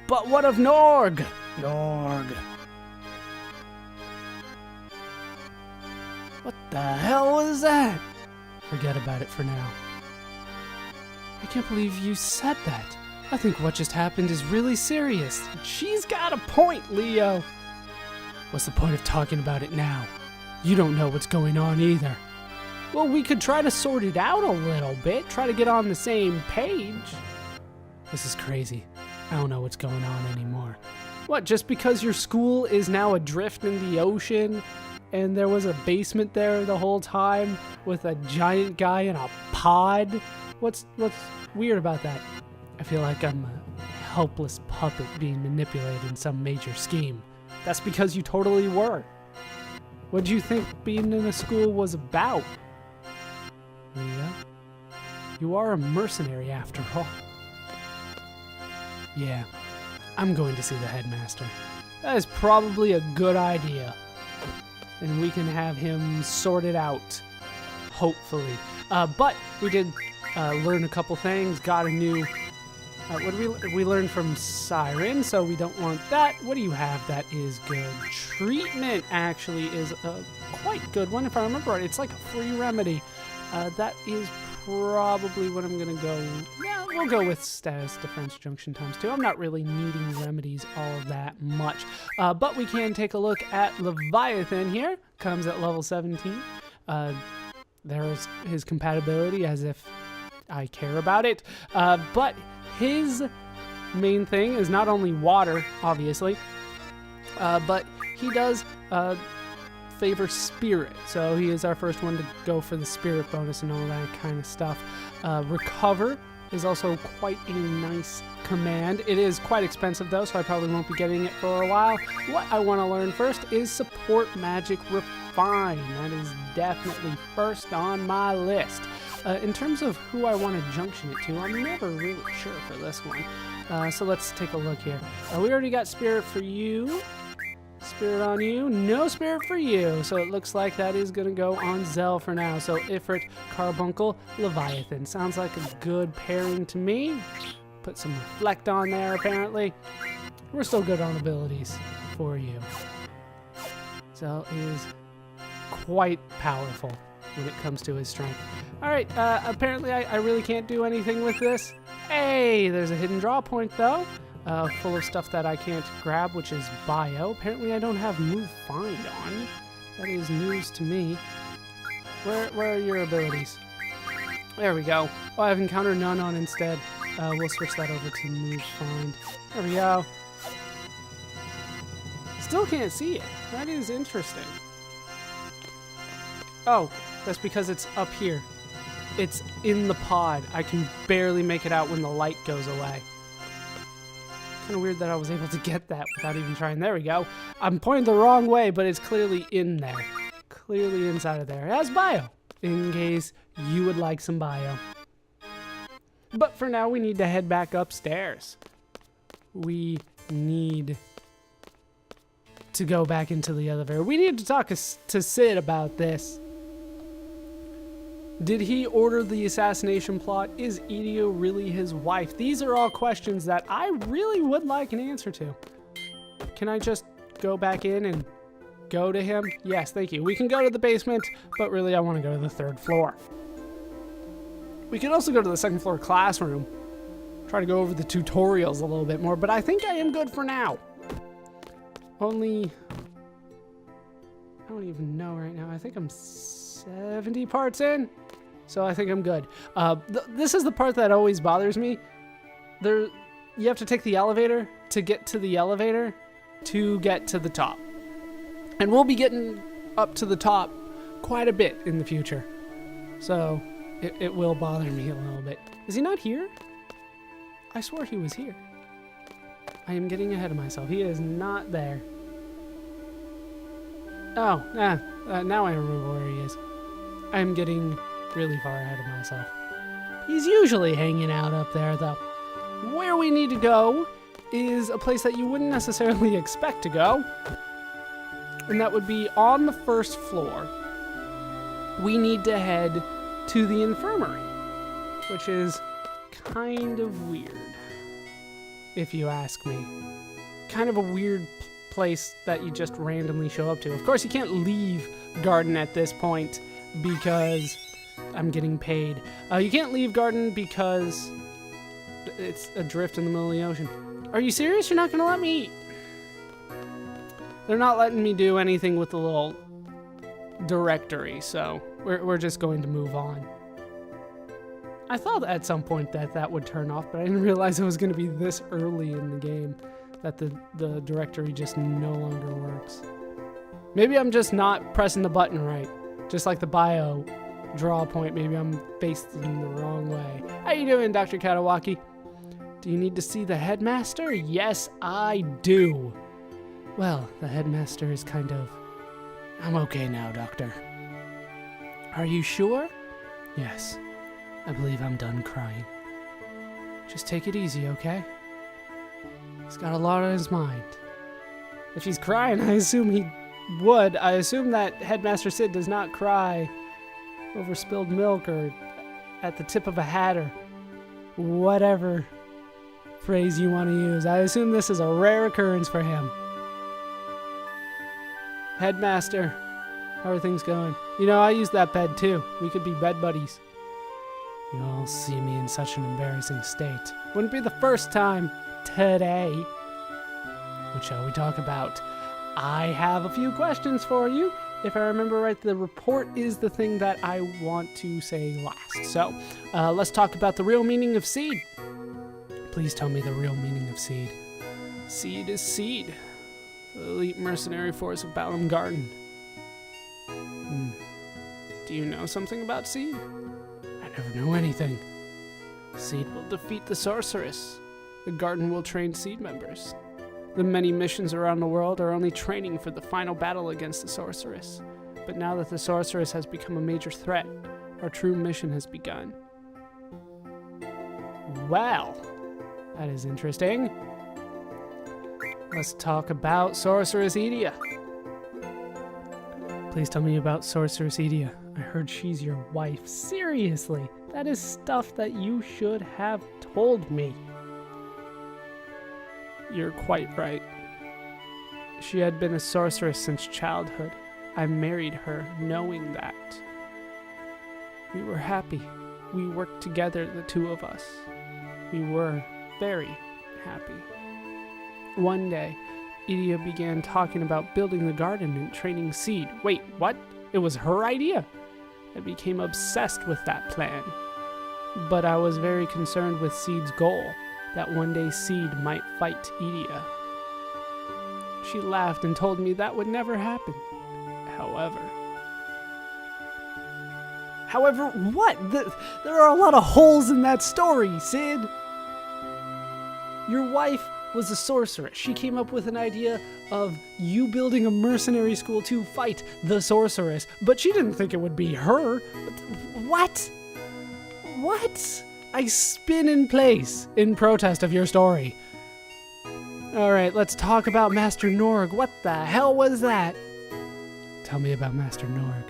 But what of NORG? NORG. What the hell was that? Forget about it for now. I can't believe you said that. I think what just happened is really serious. She's got a point, Leo. What's the point of talking about it now? You don't know what's going on either. Well, we could try to sort it out a little bit, try to get on the same page. This is crazy. I don't know what's going on anymore. What, just because your school is now adrift in the ocean and there was a basement there the whole time with a giant guy in a pod? What's weird about that? I feel like I'm a helpless puppet being manipulated in some major scheme. That's because you totally were. What do you think being in a school was about? Leah, you are a mercenary after all. Yeah, I'm going to see the headmaster. That is probably a good idea. And we can have him sort it out, hopefully. But we did learn a couple things, got a new... what did we learned from Siren, so we don't want that. What do you have that is good? Treatment actually is a quite good one, if I remember right. It's like a free remedy. That is probably what I'm going to go... Yeah, we'll go with status defense junction times 2. I'm not really needing remedies all that much. But we can take a look at Leviathan here. Comes at level 17. There's his compatibility, as if I care about it. But his main thing is not only water, obviously, but he does favor spirit. So he is our first one to go for the spirit bonus and all that kind of stuff. Recover is also quite a nice command. It is quite expensive though, so I probably won't be getting it for a while. What I want to learn first is support magic refine. That is definitely first on my list. In terms of who I want to junction it to, I'm never really sure for this one. So let's take a look here. We already got spirit for you. Spirit on you. No spirit for you. So it looks like that is going to go on Zell for now. So Ifrit, Carbuncle, Leviathan. Sounds like a good pairing to me. Put some Reflect on there, apparently. We're still good on abilities for you. Zell is quite powerful when it comes to his strength. Alright, apparently I really can't do anything with this. Hey, there's a hidden draw point though. Full of stuff that I can't grab, which is bio. Apparently I don't have move find on. That is news to me. Where are your abilities? There we go. Oh, I have encounter none on instead. We'll switch that over to move find. There we go. Still can't see it. That is interesting. Oh, that's because it's up here. It's in the pod. I can barely make it out when the light goes away. Kind of weird that I was able to get that without even trying. There we go. I'm pointing the wrong way, but it's clearly in there. Clearly inside of there. It has bio, in case you would like some bio. But for now, we need to head back upstairs. We need to go back into the elevator. We need to talk to Sid about this. Did he order the assassination plot? Is Edio really his wife? These are all questions that I really would like an answer to. Can I just go back in and go to him? Yes, thank you. We can go to the basement, but really I want to go to the 3rd floor. We could also go to the 2nd floor classroom. Try to go over the tutorials a little bit more, but I think I am good for now. Only... I don't even know right now. I think I'm 70 parts in. So I think I'm good. This is the part that always bothers me. You have to take the elevator to get to the elevator to get to the top. And we'll be getting up to the top quite a bit in the future. So it will bother me a little bit. Is he not here? I swore he was here. I am getting ahead of myself. He is not there. Oh, now I remember where he is. I'm getting really far ahead of myself. He's usually hanging out up there, though. Where we need to go is a place that you wouldn't necessarily expect to go. And that would be on the 1st floor. We need to head to the infirmary, which is kind of weird. if you ask me. Kind of a weird place that you just randomly show up to. Of course, you can't leave Garden at this point because I'm getting paid. You can't leave Garden because it's adrift in the middle of the ocean. Are you serious? You're not going to let me eat? They're not letting me do anything with the little directory, so we're just going to move on. I thought at some point that would turn off, but I didn't realize it was going to be this early in the game that the directory just no longer works. Maybe I'm just not pressing the button right. Just like the bio draw point, maybe I'm facing the wrong way. How you doing, Dr. Katawaki? Do you need to see the headmaster? Yes, I do. Well, the headmaster is kind of... I'm okay now, Doctor. Are you sure? Yes. I believe I'm done crying. Just take it easy, okay? He's got a lot on his mind. If he's crying, I assume he would. I assume that Headmaster Sid does not cry over spilled milk or at the tip of a hat or whatever phrase you want to use. I assume this is a rare occurrence for him. Headmaster, how are things going? You know, I use that bed too. We could be bed buddies. You all see me in such an embarrassing state. Wouldn't be the first time today. What shall we talk about? I have a few questions for you. If I remember right, the report is the thing that I want to say last. So, let's talk about the real meaning of seed. Please tell me the real meaning of seed. Seed is seed. The elite mercenary force of Balamb Garden. Do you know something about seed? I never know anything. Seed will defeat the sorceress. The garden will train seed members. The many missions around the world are only training for the final battle against the sorceress. But now that the sorceress has become a major threat, our true mission has begun. Well, that is interesting. Let's talk about Sorceress Edea. Please tell me about Sorceress Edea. I heard she's your wife. Seriously, that is stuff that you should have told me. You're quite right. She had been a sorceress since childhood. I married her knowing that. We were happy. We worked together, the two of us. We were very happy. One day, Edea began talking about building the garden and training Seed. Wait, what? It was her idea? I became obsessed with that plan. But I was very concerned with Seed's goal, that one day Seed might fight Edea. She laughed and told me that would never happen. However what? There are a lot of holes in that story, Sid. Your wife was a sorceress. She came up with an idea of you building a mercenary school to fight the sorceress, but she didn't think it would be her. What? What? I spin in place in protest of your story. Alright, let's talk about Master NORG. What the hell was that? Tell me about Master NORG.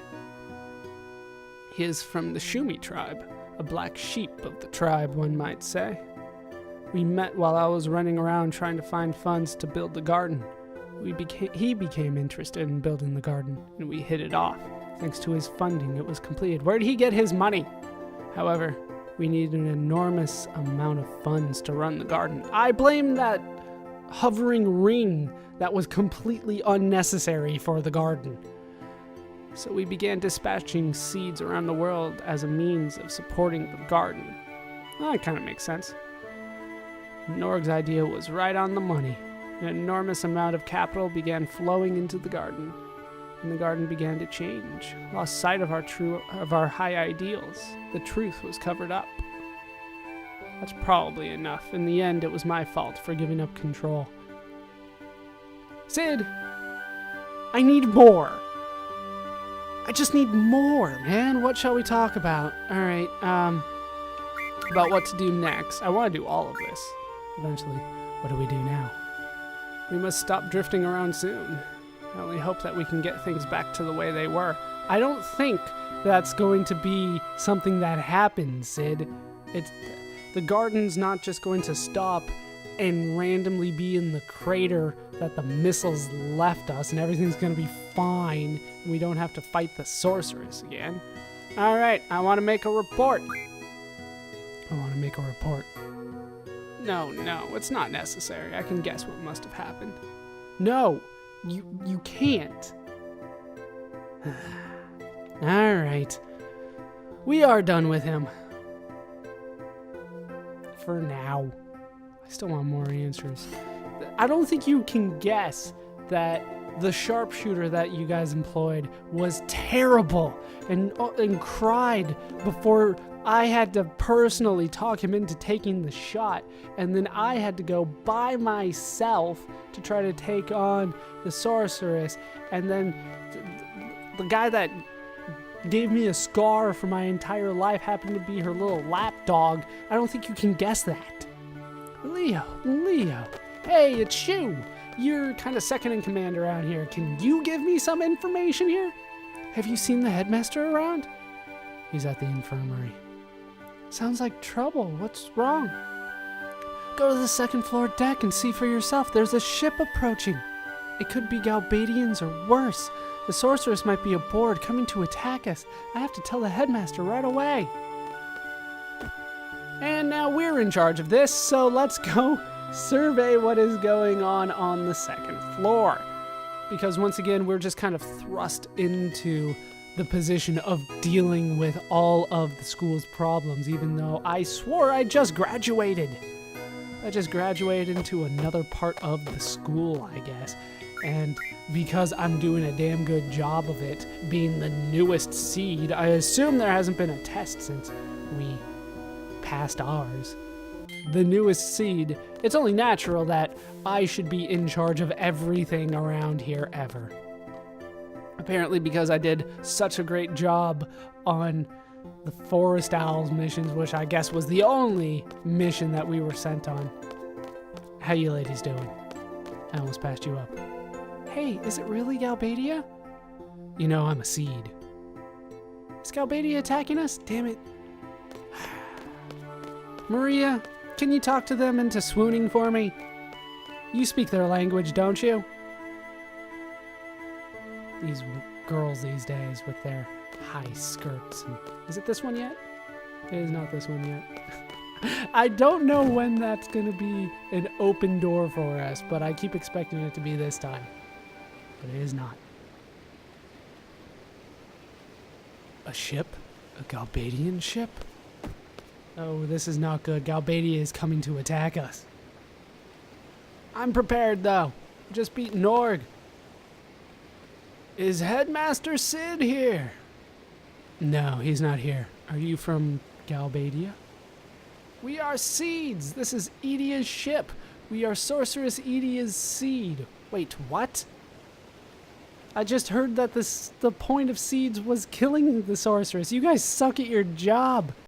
He is from the Shumi tribe, a black sheep of the tribe, one might say. We met while I was running around trying to find funds to build the garden. He became interested in building the garden, and we hit it off. Thanks to his funding, it was completed. Where did he get his money? However, we needed an enormous amount of funds to run the garden. I blame that hovering ring that was completely unnecessary for the garden. So we began dispatching seeds around the world as a means of supporting the garden. Well, that kind of makes sense. NORG's idea was right on the money. An enormous amount of capital began flowing into the garden, and the garden began to change. Lost sight of our high ideals. The truth was covered up. That's probably enough. In the end, it was my fault for giving up control. Sid, I need more. I just need more, man. What shall we talk about? All right, about what to do next. I want to do all of this eventually. What do we do now? We must stop drifting around soon. I only hope that we can get things back to the way they were. I don't think that's going to be something that happens, Sid. The garden's not just going to stop and randomly be in the crater that the missiles left us, and everything's gonna be fine, and we don't have to fight the sorceress again. All right, I want to make a report. No, it's not necessary. I can guess what must have happened. No, you can't. All right. We are done with him. For now. I still want more answers. I don't think you can guess that the sharpshooter that you guys employed was terrible and cried before I had to personally talk him into taking the shot, and then I had to go by myself to try to take on the sorceress, and then the guy that gave me a scar for my entire life happened to be her little lapdog. I don't think you can guess that. Leo, hey, it's you. You're kind of second in command around here. Can you give me some information here? Have you seen the headmaster around? He's at the infirmary. Sounds like trouble. What's wrong? Go to the second floor deck and see for yourself. There's a ship approaching. It could be Galbadians or worse. The sorceress might be aboard, coming to attack us. I have to tell the headmaster right away. And now we're in charge of this, so let's go survey what is going on the second floor. Because once again, we're just kind of thrust into the position of dealing with all of the school's problems, even though I swore I just graduated. I just graduated into another part of the school, I guess. And because I'm doing a damn good job of it, being the newest seed, I assume there hasn't been a test since we passed ours. The newest seed, it's only natural that I should be in charge of everything around here ever. Apparently because I did such a great job on the Forest Owls missions, which I guess was the only mission that we were sent on. How you ladies doing? I almost passed you up. Hey, is it really Galbadia? You know I'm a seed. Is Galbadia attacking us? Damn it. Maria, can you talk to them into swooning for me? You speak their language, don't you? These girls these days with their high skirts. Is it this one yet? It is not this one yet. I don't know when that's going to be an open door for us, but I keep expecting it to be this time. But it is not. A ship? A Galbadian ship? Oh, this is not good. Galbadia is coming to attack us. I'm prepared, though. Just beat NORG. Is Headmaster Sid here? No, he's not here. Are you from Galbadia? We are seeds. This is Edia's ship. We are Sorceress Edia's seed. Wait, what? I just heard that the point of seeds was killing the sorceress. You guys suck at your job.